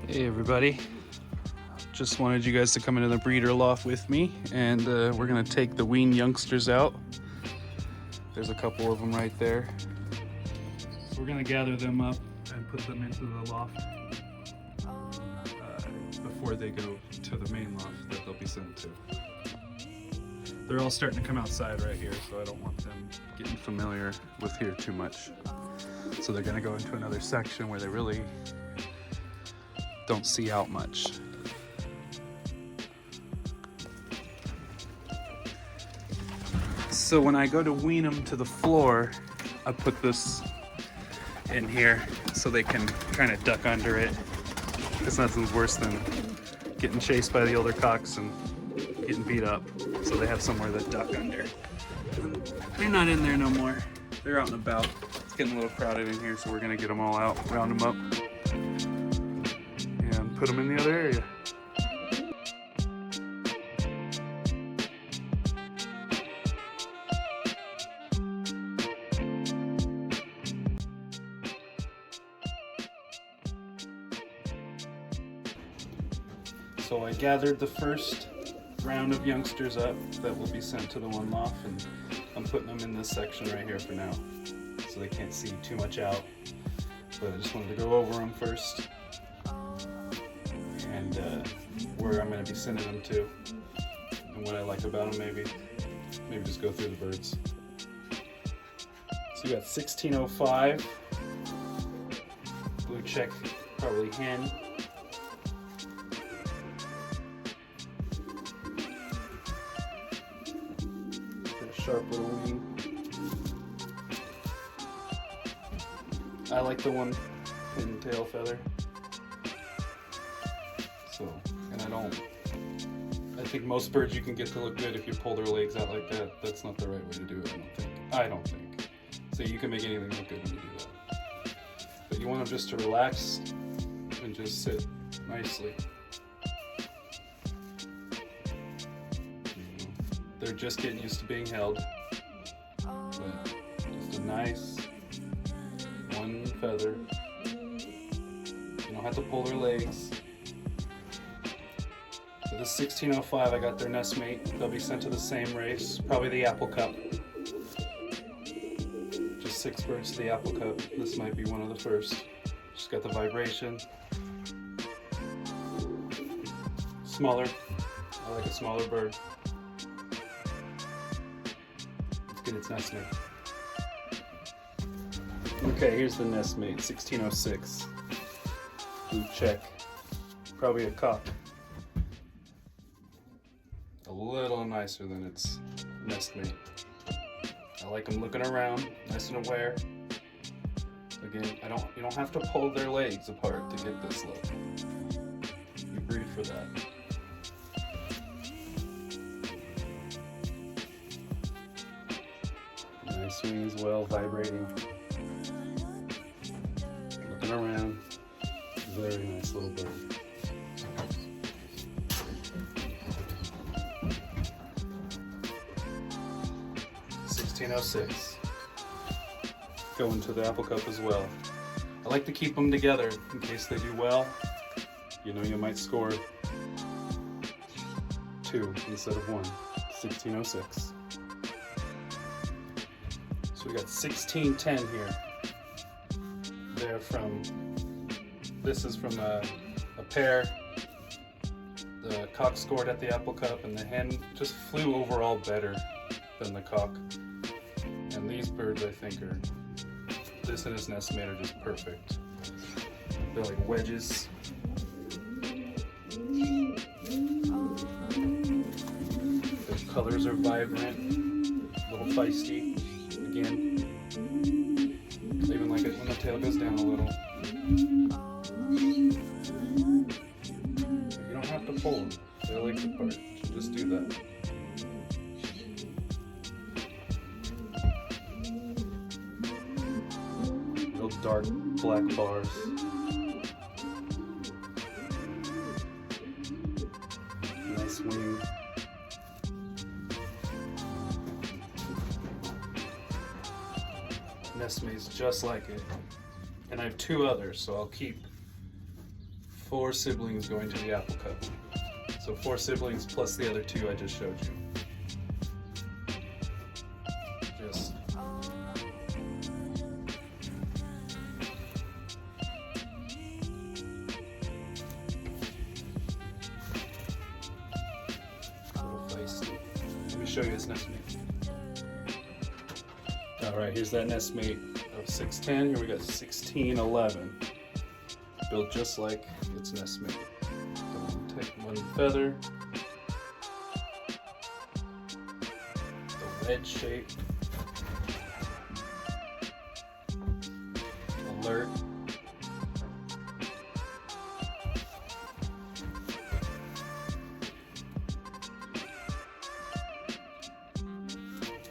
Hey everybody, just wanted you guys to come into the breeder loft with me, and we're gonna take the wean youngsters out. There's a couple of them right there. So we're gonna gather them up and put them into the loft before they go to the main loft that they'll be sent to. They're all starting to come outside right here, so I don't want them getting familiar with here too much. So they're gonna go into another section where they really don't see out much. So when I go to wean them to the floor, I put this in here so they can kind of duck under it. Because nothing's worse than getting chased by the older cocks and getting beat up. So they have somewhere to duck under. They're not in there no more. They're out and about. It's getting a little crowded in here, so we're gonna get them all out, round them up, and put them in the other area. So I gathered the first round of youngsters up that will be sent to the one loft, and I'm putting them in this section right here for now, so they can't see too much out. But I just wanted to go over them first, and where I'm going to be sending them to, and what I like about them. Maybe just go through the birds. So you got 1605, blue check, probably hen. Sharp little wing. I like the one in tail feather. So, and I think most birds you can get to look good if you pull their legs out like that. That's not the right way to do it, I don't think. So you can make anything look good when you do that. But you want them just to relax and just sit nicely. They're just getting used to being held. But just a nice one feather. You don't have to pull their legs. So this 1605, I got their Nestmate. They'll be sent to the same race, probably the Apple Cup. Just 6 birds to the Apple Cup. This might be one of the first. Just got the vibration. Smaller. I like a smaller bird. Get its Nestmate. Okay, here's the Nestmate, 1606. Blue check. Probably a cock. A little nicer than its Nestmate. I like them looking around, nice and aware. Again, you don't have to pull their legs apart to get this look. You breed for that. Nice swing as well, vibrating. Looking around. Very nice little bird. $16.06. Going to the Apple Cup as well. I like to keep them together in case they do well. You know, you might score 2 instead of 1. 1606. So we got 1610 here. They're from, this is from a pair. The cock scored at the Apple Cup, and the hen just flew overall better than the cock. And these birds, I think, this and his Nestmate are just perfect. They're like wedges. Their colors are vibrant, a little feisty. Again, I even like it when the tail goes down a little. You don't have to pull them, their legs apart. Just do that. Real dark black bars. Nice wing. Nestmate's just like it. And I have 2 others, so I'll keep 4 siblings going to the apple cup. So 4 siblings plus the other 2 I just showed you. Just a little feisty. Let me show you his Nestmate. Alright, here's that Nestmate of 610. Here we got 1611. Built just like its Nestmate. Take one feather, the wedge shape, alert,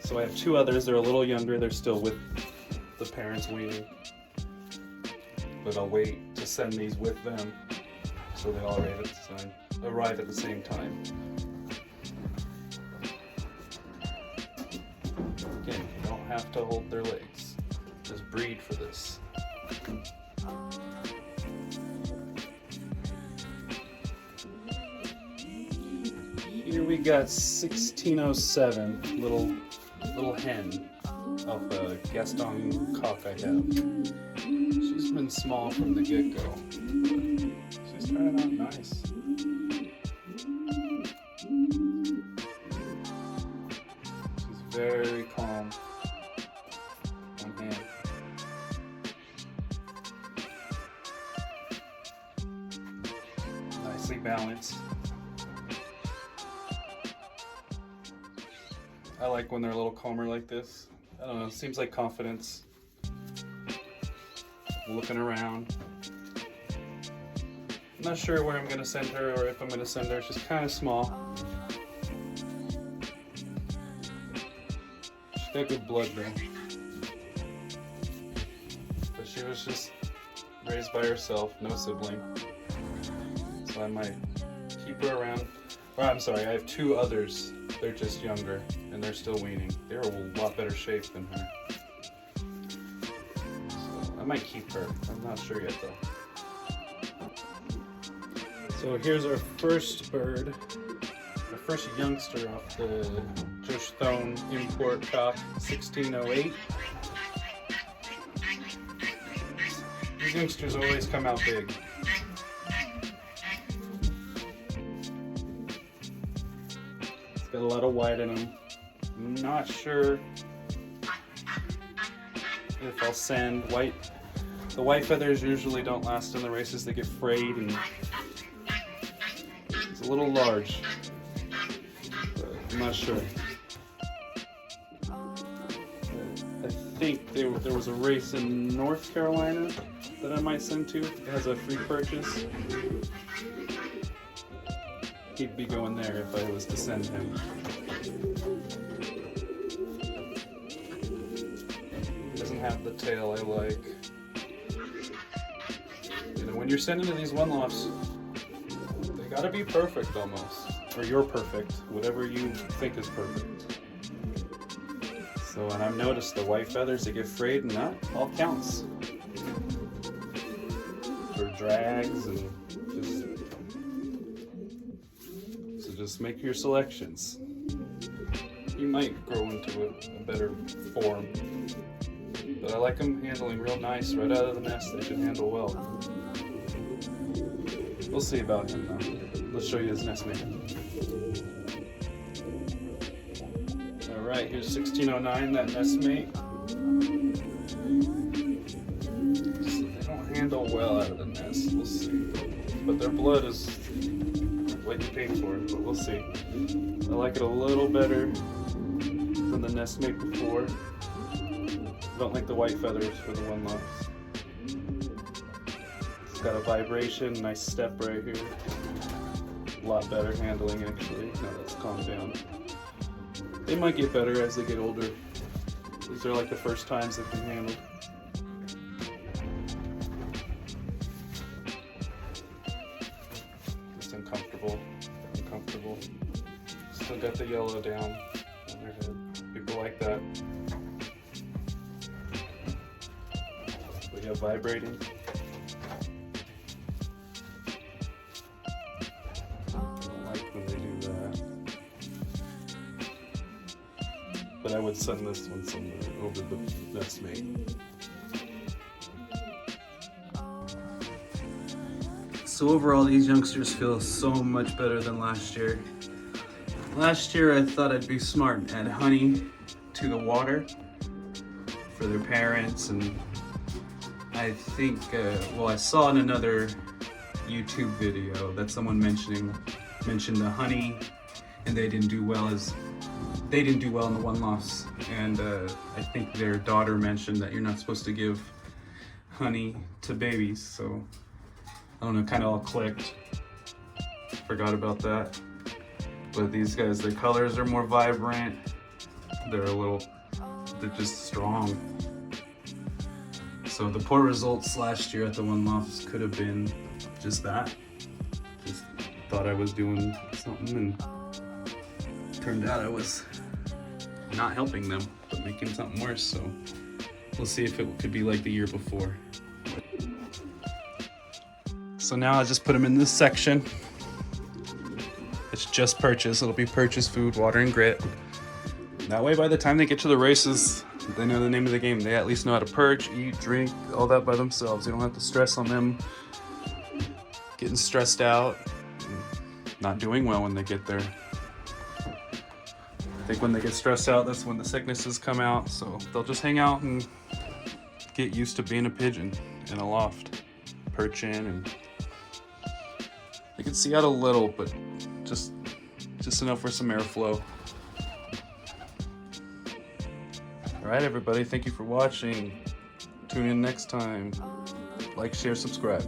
so I have 2 others. They're a little younger. They're still with the parents weaning, but I'll wait to send these with them so they all arrive at the same time. Again, you don't have to hold their legs. Just breed for this. Here we got 1607, little hen of a Gaston cock I have. She's been small from the get-go. She's turning out nice. She's very calm on hand. Nicely balanced. I like when they're a little calmer like this. I don't know, it seems like confidence. Looking around. I'm not sure where I'm going to send her or if I'm going to send her. She's kind of small. She's got good blood though. But she was just raised by herself, no sibling. So I might keep her around. Or I'm sorry, I have 2 others. They're just younger and they're still weaning. They're a lot better shape than her. So I might keep her. I'm not sure yet though. So here's our first bird, our first youngster off the Joshthone import cock, 1608. These youngsters always come out big. It's got a lot of white in them. I'm not sure if I'll send white. The white feathers usually don't last in the races. They get frayed and it's a little large, but I'm not sure. I think there was a race in North Carolina that I might send to. It has a free purchase. He'd be going there if I was to send him. He doesn't have the tail I like. You know, when you're sending to these one lofts, they gotta be perfect almost. Or you're perfect, whatever you think is perfect. So, and I've noticed the white feathers that get frayed, and that all counts. For drags and just make your selections. You might grow into a better form. But I like them handling real nice right out of the nest. They should handle well. We'll see about him though. Let's show you his Nestmate. Alright, here's 1609, that Nestmate. So they don't handle well out of the nest, we'll see. But their blood is what you paid for it, but we'll see. I like it a little better than the Nestmate before. I don't like the white feathers for the one lofts. It's got a vibration, nice step right here. A lot better handling actually, now that's calmed down. They might get better as they get older. These are like the first times they can handle. Just uncomfortable. Still got the yellow down on their head. People like that. But yeah, vibrating. send this one somewhere over the Nestmate. So overall, these youngsters feel so much better than last year. Last year, I thought I'd be smart and add honey to the water for their parents, and I think, well, I saw in another YouTube video that someone mentioned the honey, and they didn't do well in the One Lofts, and I think their daughter mentioned that you're not supposed to give honey to babies, so I don't know, kind of all clicked. Forgot about that. But these guys, their colors are more vibrant. They're just strong. So the poor results last year at the One Lofts could have been just that. Just thought I was doing something, and turned out I was not helping them, but making something worse. So we'll see if it could be like the year before. So now I just put them in this section. It's just purchase. It'll be purchase food, water, and grit. That way, by the time they get to the races, they know the name of the game. They at least know how to perch, eat, drink, all that by themselves. You don't have to stress on them getting stressed out, and not doing well when they get there. I think when they get stressed out, that's when the sicknesses come out. So they'll just hang out and get used to being a pigeon in a loft, perch in, and they can see out a little, but just enough for some airflow. All right, everybody, thank you for watching. Tune in next time. Like, share, subscribe.